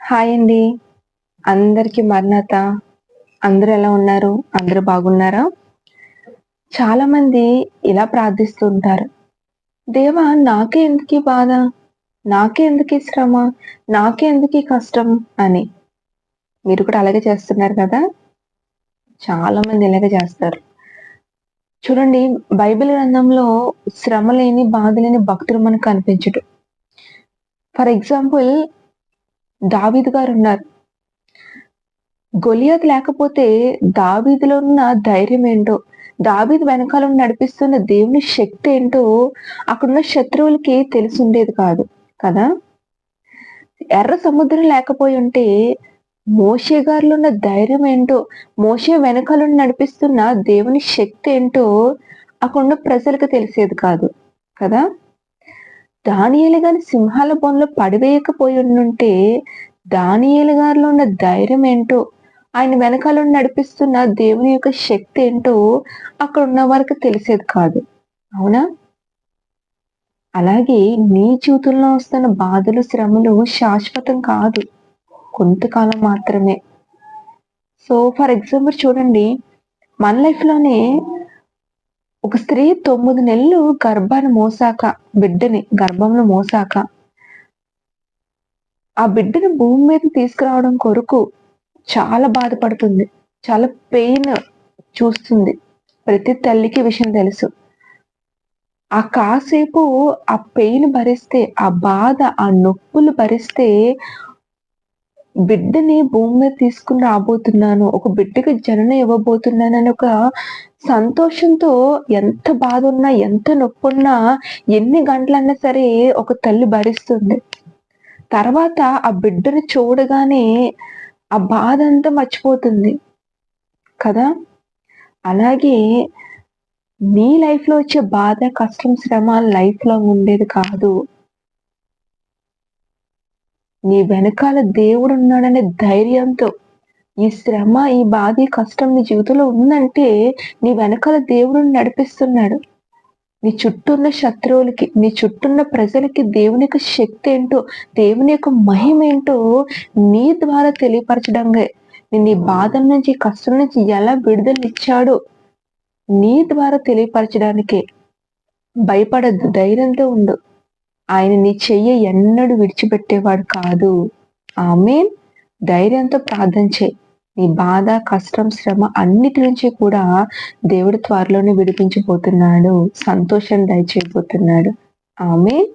Hi అండి. అందరికి మరణాత. అందరూ ఎలా ఉన్నారు? అందరూ బాగున్నారా? చాలామంది ఇలా ప్రార్థిస్తూ ఉంటారు. దేవా నాకే ఎందుకీ బాధ? నాకే ఎందుకీ శ్రమ? నాకే ఎందుకీ కష్టం అని. మీరు కూడా అలాగే చేస్తున్నారు కదా! చాలామంది ఇలాగే చేస్తారు. చూడండి, బైబిల్ గ్రంథంలో శ్రమ లేని, బాధ లేని భక్తులు మనకు కనిపించడు. ఫర్ ఎగ్జాంపుల్ దావీదు గారున్నారు. గొలియాత్ లేకపోతే దావీదులో ఉన్న ధైర్యం ఏంటో, దావీదు వెనకాల నడిపిస్తున్న దేవుని శక్తి ఏంటో అక్కడున్న శత్రువులకి తెలిసుండేది కాదు కదా! ఎర్ర సముద్రం లేకపోయుంటే మోషే గారిలో ఉన్న ధైర్యం ఏంటో, మోషే వెనకాల నడిపిస్తున్న దేవుని శక్తి ఏంటో అక్కడున్న ప్రజలకు తెలిసేది కాదు కదా! దానియేలు గాని సింహాల బోనులో పడివేయకపోయి ఉండుంటే దానియేలు గారిలో ఉన్న ధైర్యం ఏంటో, ఆయన వెనకాల నడిపిస్తున్న దేవుని యొక్క శక్తి ఏంటో అక్కడ ఉన్న వారికి తెలిసేది కాదు. అవునా? అలాగే నీ జీవితంలో వస్తున్న బాధలు, శ్రమలు శాశ్వతం కాదు. కొంతకాలం మాత్రమే. సో, ఫర్ ఎగ్జాంపుల్ చూడండి, మన లైఫ్‌లోనే ఒక స్త్రీ 9 నెలలు గర్భాన్ని మోసాక, బిడ్డని గర్భంలో మోసాక, ఆ బిడ్డని భూమి మీదకి తీసుకురావడం కొరకు చాలా బాధపడుతుంది. చాలా పెయిన్ చూస్తుంది. ప్రతి తల్లికి ఈ విషయం తెలుసు. ఆ కాసేపు ఆ పెయిన్ భరిస్తే, ఆ బాధ, ఆ నొప్పులు భరిస్తే, బిడ్డని భూమి మీద తీసుకొని రాబోతున్నాను, ఒక బిడ్డకి జననం ఇవ్వబోతున్నానని ఒక సంతోషంతో ఎంత బాధున్నా, ఎంత నొప్పున్నా, ఎన్ని గంటలన్నా సరే ఒక తల్లి భరిస్తుంది. తర్వాత ఆ బిడ్డని చూడగానే ఆ బాధంతా మర్చిపోతుంది కదా! అలాగే నీ లైఫ్‌లో వచ్చే బాధ, కష్టం, శ్రమ లైఫ్‌లో ఉండేది కాదు. నీ వెనకాల దేవుడున్నాడనే ధైర్యంతో, ఈ శ్రమ, ఈ బాధ, ఈ కష్టం నీ జీవితంలో ఉందంటే, నీ వెనకాల దేవుడు నడిపిస్తున్నాడు. నీ చుట్టూ ఉన్న శత్రువులకి, నీ చుట్టూ ఉన్న ప్రజలకి దేవుని యొక్క శక్తి ఏంటో, దేవుని యొక్క మహిమేంటో నీ ద్వారా తెలియపరచడంగే. నిన్ను ఈ బాధల నుంచి, ఈ కష్టం నుంచి ఎలా విడుదలనిచ్చాడో నీ ద్వారా తెలియపరచడానికే. భయపడొద్దు, ధైర్యంతో ఉండు. ఆయన నీ చెయ్యి ఎన్నడూ విడిచిపెట్టేవాడు కాదు. ఆమేన్. ధైర్యంతో ప్రార్థన చెయి. నీ బాధ, కష్టం, శ్రమ అన్నిటి నుంచి కూడా దేవుడు త్వరలోనే విడిపించబోతున్నాడు. సంతోషాన్ని దయచేయబోతున్నాడు. ఆమేన్.